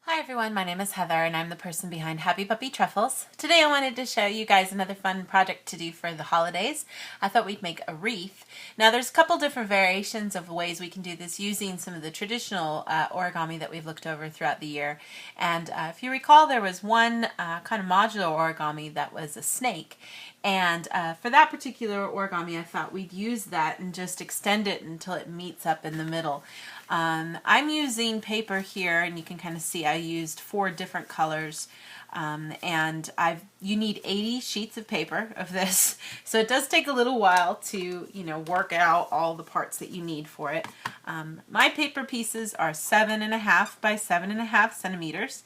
Hi everyone, my name is Heather and I'm the person behind Happy Puppy Truffles. Today I wanted to show you guys another fun project to do for the holidays. I thought we'd make a wreath. Now there's a couple different variations of ways we can do this using some of the traditional origami that we've looked over throughout the year. And if you recall, there was one kind of modular origami that was a snake. And for that particular origami, I thought we'd use that and just extend it until it meets up in the middle. I'm using paper here, and you can kind of see I used 4 different colors, and you need 80 sheets of paper of this, so it does take a little while to work out all the parts that you need for it. My paper pieces are 7.5 by 7.5 centimeters,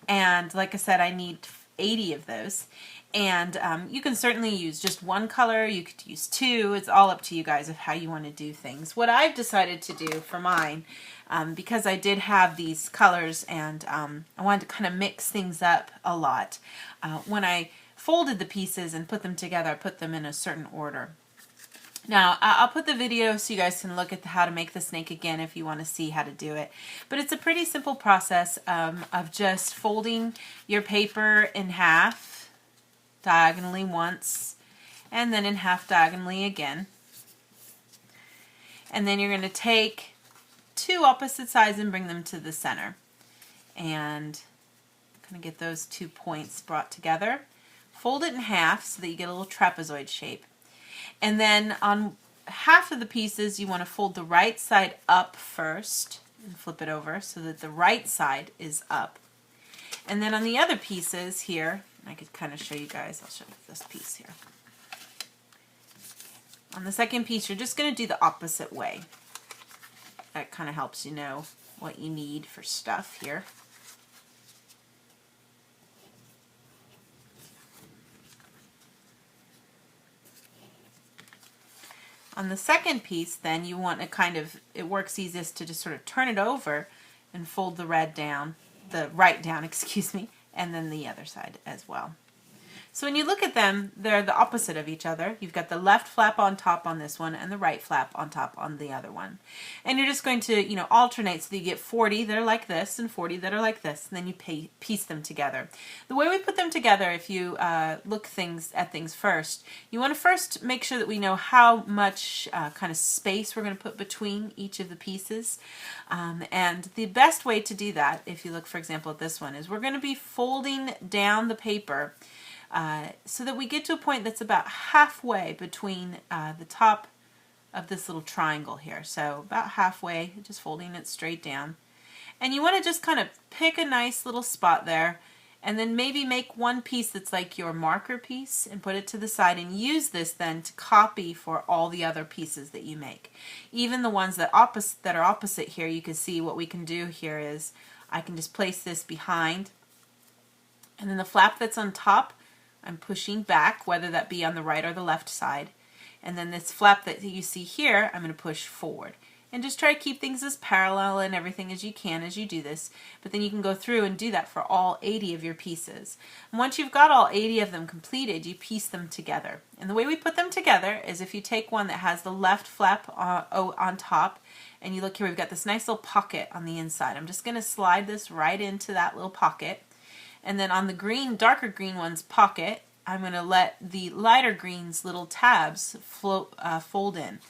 and like I said, I need 80 of those. And you can certainly use just one color, you could use 2, it's all up to you guys of how you want to do things. What I've decided to do for mine, because I did have these colors and I wanted to kind of mix things up a lot, when I folded the pieces and put them together, I put them in a certain order. Now, I'll put the video so you guys can look at how to make the snake again if you want to see how to do it. But it's a pretty simple process of just folding your paper in half, diagonally once, and then in half diagonally again. And then you're going to take 2 opposite sides and bring them to the center. And kind of get those 2 points brought together. Fold it in half so that you get a little trapezoid shape. And then on half of the pieces, you want to fold the right side up first and flip it over so that the right side is up. And then on the other pieces here, I could kind of show you guys, I'll show you this piece here. On the second piece, you're just going to do the opposite way. That kind of helps you know what you need for stuff here. On the second piece, then, you want to it works easiest to just sort of turn it over and fold the right down, excuse me, and then the other side as well. So when you look at them, they're the opposite of each other. You've got the left flap on top on this one and the right flap on top on the other one. And you're just going to, alternate so that you get 40 that are like this and 40 that are like this, and then you piece them together. The way we put them together, if you look at things first, you want to first make sure that we know how much kind of space we're going to put between each of the pieces. And the best way to do that, if you look, for example, at this one, is we're going to be folding down the paper so that we get to a point that's about halfway between the top of this little triangle here. So about halfway, just folding it straight down. And you want to just kind of pick a nice little spot there, and then maybe make one piece that's like your marker piece and put it to the side, and use this then to copy for all the other pieces that you make. Even the ones that are opposite here, you can see what we can do here is I can just place this behind, and then the flap that's on top, I'm pushing back, whether that be on the right or the left side. And then this flap that you see here, I'm going to push forward. And just try to keep things as parallel and everything as you can as you do this. But then you can go through and do that for all 80 of your pieces. And once you've got all 80 of them completed, you piece them together. And the way we put them together is if you take one that has the left flap on top, and you look here, we've got this nice little pocket on the inside. I'm just going to slide this right into that little pocket. And then on the darker green one's pocket, I'm going to let the lighter green's little tabs fold in.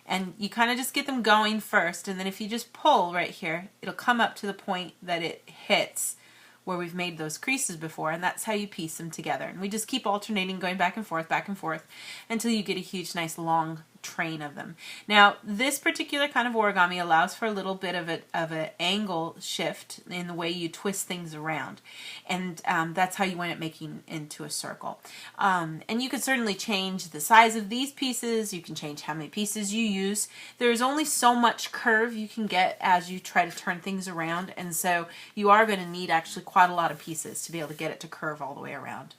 And you kind of just get them going first, and then if you just pull right here, it'll come up to the point that it hits where we've made those creases before, and that's how you piece them together. And we just keep alternating, going back and forth, until you get a huge, nice, long train of them. Now, this particular kind of origami allows for a little bit of an angle shift in the way you twist things around, and that's how you wind up making into a circle. And you could certainly change the size of these pieces. You can change how many pieces you use. There's only so much curve you can get as you try to turn things around, and so you are going to need actually quite a lot of pieces to be able to get it to curve all the way around.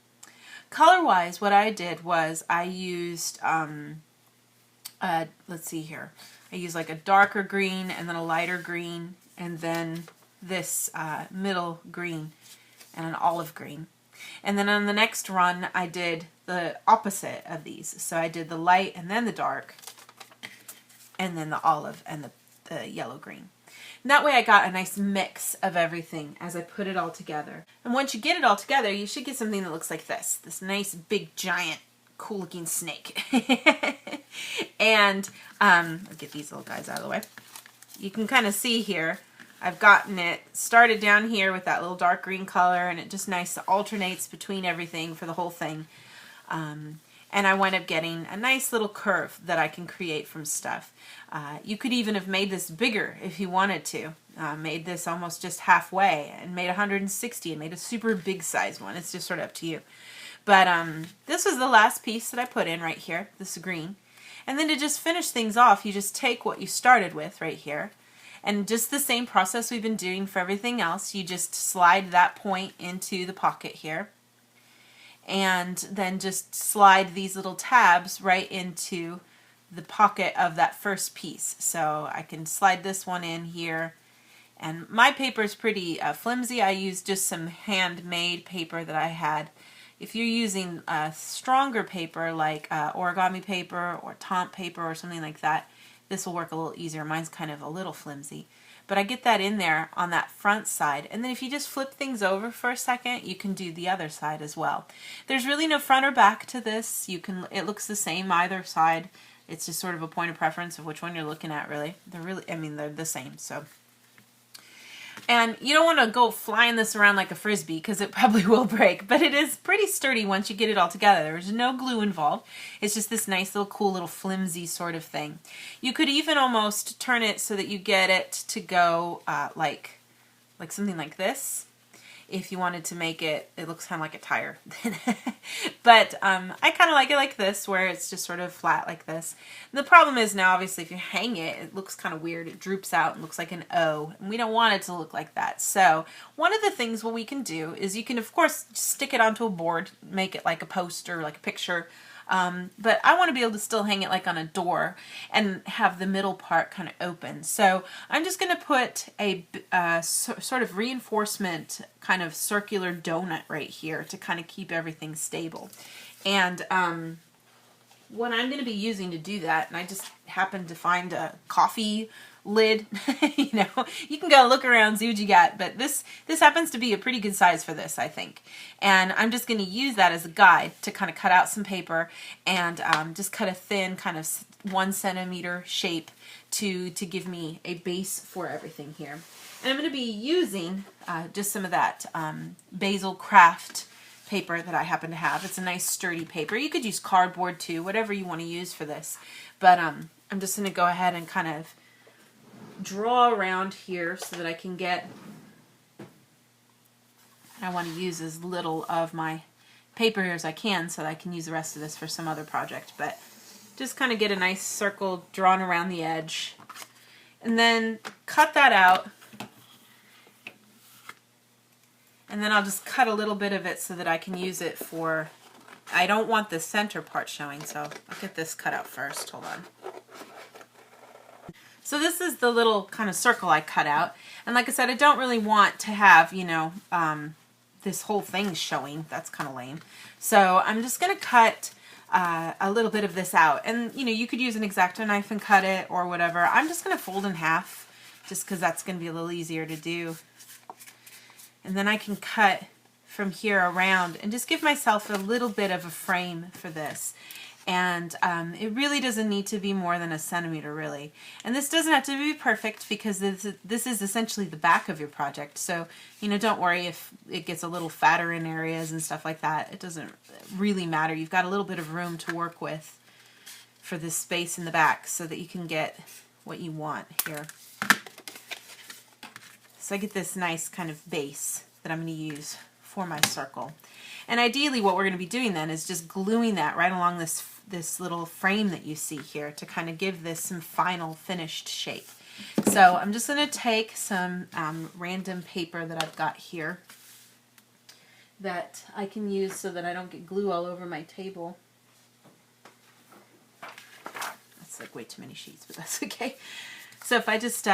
Color-wise, what I did was I used let's see here. I use like a darker green and then a lighter green and then this middle green and an olive green. And then on the next run I did the opposite of these. So I did the light and then the dark and then the olive and the yellow green. And that way I got a nice mix of everything as I put it all together. And once you get it all together, you should get something that looks like this nice big giant cool looking snake. And I'll get these little guys out of the way. You can kind of see here, I've gotten it started down here with that little dark green color, and it just nice alternates between everything for the whole thing. And I wind up getting a nice little curve that I can create from stuff. You could even have made this bigger if you wanted to. Made this almost just halfway and made 160 and made a super big size one. It's just sort of up to you. But this was the last piece that I put in right here, this green. And then to just finish things off, you just take what you started with right here. And just the same process we've been doing for everything else. You just slide that point into the pocket here. And then just slide these little tabs right into the pocket of that first piece. So I can slide this one in here. And my paper is pretty flimsy. I used just some handmade paper that I had. If you're using stronger paper like origami paper or taunt paper or something like that, this will work a little easier. Mine's kind of a little flimsy. But I get that in there on that front side. And then if you just flip things over for a second, you can do the other side as well. There's really no front or back to this. It looks the same either side. It's just sort of a point of preference of which one you're looking at, really. They're the same. So. And you don't want to go flying this around like a frisbee because it probably will break, but it is pretty sturdy once you get it all together. There's no glue involved. It's just this nice little cool little flimsy sort of thing. You could even almost turn it so that you get it to go like something like this. If you wanted to make it, it looks kind of like a tire. But I kind of like it like this, where it's just sort of flat like this. And the problem is now, obviously, if you hang it, it looks kind of weird. It droops out and looks like an O. And we don't want it to look like that. So one of the things what we can do is you can, of course, stick it onto a board, make it like a poster, like a picture. But I want to be able to still hang it like on a door and have the middle part kind of open. So I'm just going to put a sort of reinforcement kind of circular donut right here to kind of keep everything stable. And what I'm going to be using to do that, and I just happened to find a coffee lid. You know, you can go look around, see what you got, but this happens to be a pretty good size for this, I think. And I'm just going to use that as a guide to kind of cut out some paper and just cut a thin kind of 1 centimeter shape to give me a base for everything here. And I'm going to be using just some of that basil craft paper that I happen to have. It's a nice sturdy paper. You could use cardboard too, whatever you want to use for this. But I'm just going to go ahead and kind of draw around here so that I can get, I want to use as little of my paper here as I can so that I can use the rest of this for some other project. But just kind of get a nice circle drawn around the edge and then cut that out. And then I'll just cut a little bit of it so that I can use it for, I don't want the center part showing, so I'll get this cut out first. Hold on. So this is the little kind of circle I cut out. And like I said, I don't really want to have, you know, this whole thing showing. That's kind of lame. So I'm just going to cut a little bit of this out. And, you know, you could use an X-Acto knife and cut it or whatever. I'm just going to fold in half just because that's going to be a little easier to do. And then I can cut from here around and just give myself a little bit of a frame for this. And it really doesn't need to be more than 1 centimeter, really. And this doesn't have to be perfect because this is essentially the back of your project. So, you know, don't worry if it gets a little fatter in areas and stuff like that. It doesn't really matter. You've got a little bit of room to work with for this space in the back so that you can get what you want here. So I get this nice kind of base that I'm going to use for my circle. And ideally what we're going to be doing then is just gluing that right along this little frame that you see here to kind of give this some final finished shape. So I'm just going to take some random paper that I've got here that I can use so that I don't get glue all over my table. That's like way too many sheets, but that's okay. So if I just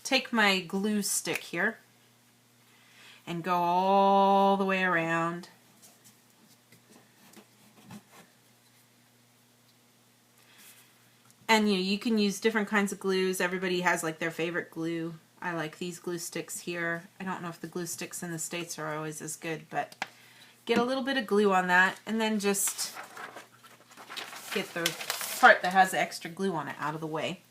take my glue stick here and go all the way around. And you know, you can use different kinds of glues. Everybody has like their favorite glue. I like these glue sticks here. I don't know if the glue sticks in the States are always as good, but get a little bit of glue on that, and then just get the part that has the extra glue on it out of the way.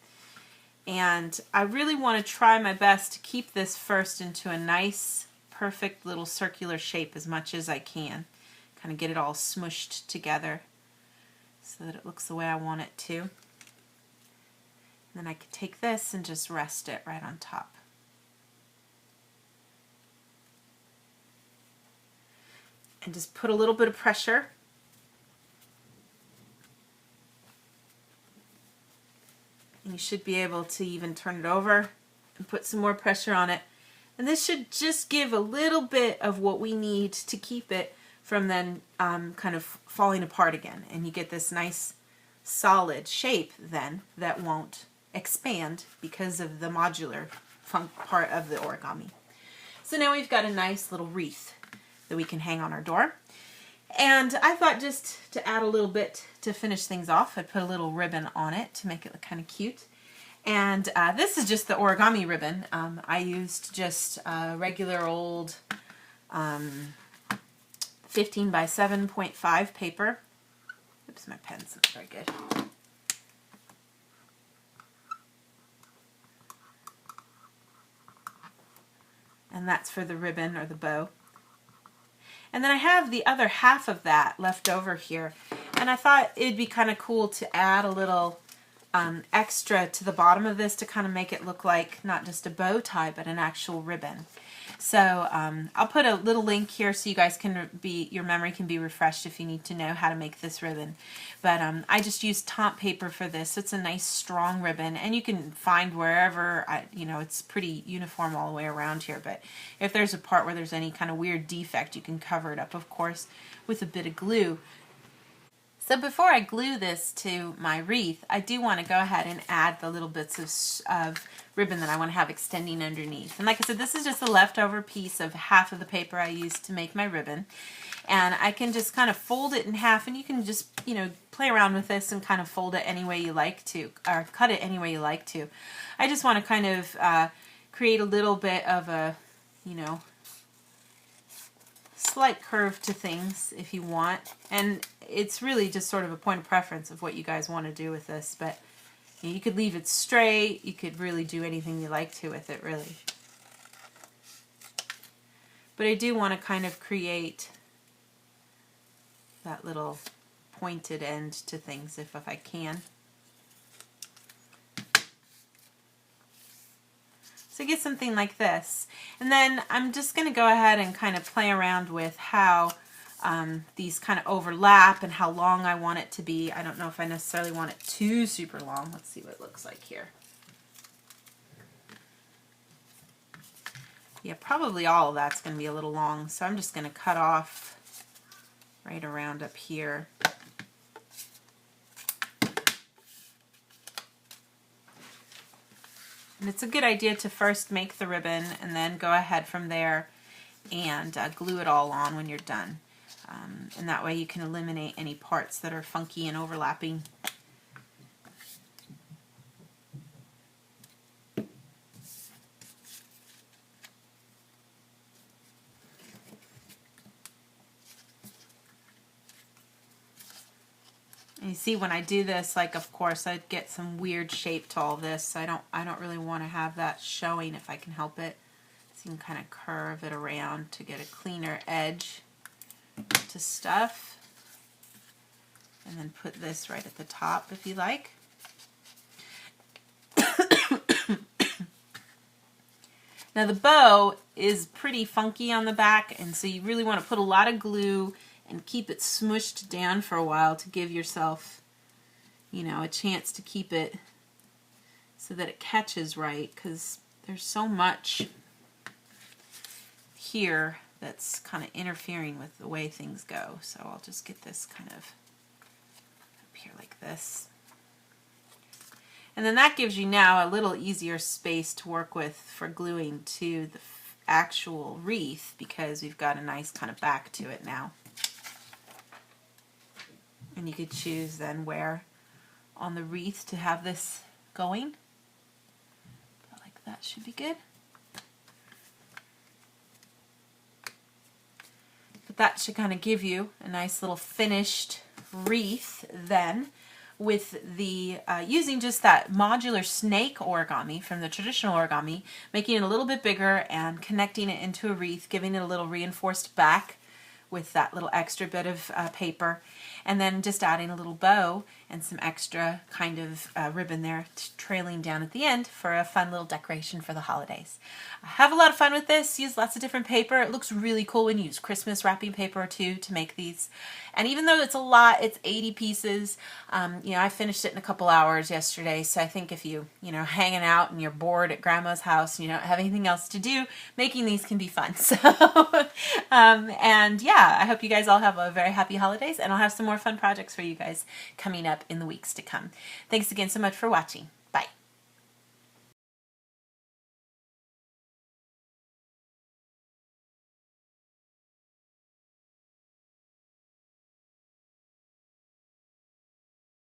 And I really want to try my best to keep this first into a nice, perfect little circular shape as much as I can. Kind of get it all smushed together so that it looks the way I want it to. And then I could take this and just rest it right on top. And just put a little bit of pressure. And you should be able to even turn it over and put some more pressure on it. And this should just give a little bit of what we need to keep it from then kind of falling apart again. And you get this nice solid shape then that won't expand because of the modular part of the origami. So now we've got a nice little wreath that we can hang on our door. And I thought just to add a little bit to finish things off, I'd put a little ribbon on it to make it look kind of cute. And this is just the origami ribbon. I used just regular old 15 by 7.5 paper. Oops, my pen's not very good. And that's for the ribbon or the bow. And then I have the other half of that left over here. And I thought it'd be kind of cool to add a little extra to the bottom of this to kind of make it look like not just a bow tie, but an actual ribbon. So I'll put a little link here so you guys can your memory can be refreshed if you need to know how to make this ribbon. But I just used Tomp paper for this. So it's a nice strong ribbon, and you can find wherever, it's pretty uniform all the way around here. But if there's a part where there's any kind of weird defect, you can cover it up, of course, with a bit of glue. So before I glue this to my wreath, I do want to go ahead and add the little bits of ribbon that I want to have extending underneath. And like I said, this is just a leftover piece of half of the paper I used to make my ribbon. And I can just kind of fold it in half, and you can just, play around with this and kind of fold it any way you like to, or cut it any way you like to. I just want to kind of create a little bit of a, slight curve to things if you want, and it's really just sort of a point of preference of what you guys want to do with this, but you could leave it straight, you could really do anything you like to with it, really. But I do want to kind of create that little pointed end to things if I can. So get something like this. And then I'm just going to go ahead and kind of play around with how these kind of overlap and how long I want it to be. I don't know if I necessarily want it too super long. Let's see what it looks like here. Yeah, probably all of that's going to be a little long, so I'm just going to cut off right around up here. And it's a good idea to first make the ribbon and then go ahead from there and glue it all on when you're done. And that way you can eliminate any parts that are funky and overlapping. And you see when I do this, like, of course I'd get some weird shape to all this. I don't really want to have that showing if I can help it. So you can kind of curve it around to get a cleaner edge to stuff. And then put this right at the top if you like. Now the bow is pretty funky on the back, and so you really want to put a lot of glue and keep it smushed down for a while to give yourself, a chance to keep it so that it catches right, because there's so much here that's kind of interfering with the way things go. So I'll just get this kind of up here like this. And then that gives you now a little easier space to work with for gluing to the actual wreath, because we've got a nice kind of back to it now. And you could choose then where on the wreath to have this going. Like that should be good. But that should kind of give you a nice little finished wreath then, with the using just that modular snake origami from the traditional origami, making it a little bit bigger and connecting it into a wreath, giving it a little reinforced back with that little extra bit of paper, and then just adding a little bow and some extra kind of ribbon there trailing down at the end for a fun little decoration for the holidays. Have a lot of fun with this. Use lots of different paper. It looks really cool when you use Christmas wrapping paper too to make these. And even though it's a lot, it's 80 pieces. You know, I finished it in a couple hours yesterday, so I think if you know, hanging out and you're bored at grandma's house and you don't have anything else to do, making these can be fun. So, and yeah, I hope you guys all have a very happy holidays, and I'll have some more fun projects for you guys coming up in the weeks to come. Thanks again so much for watching.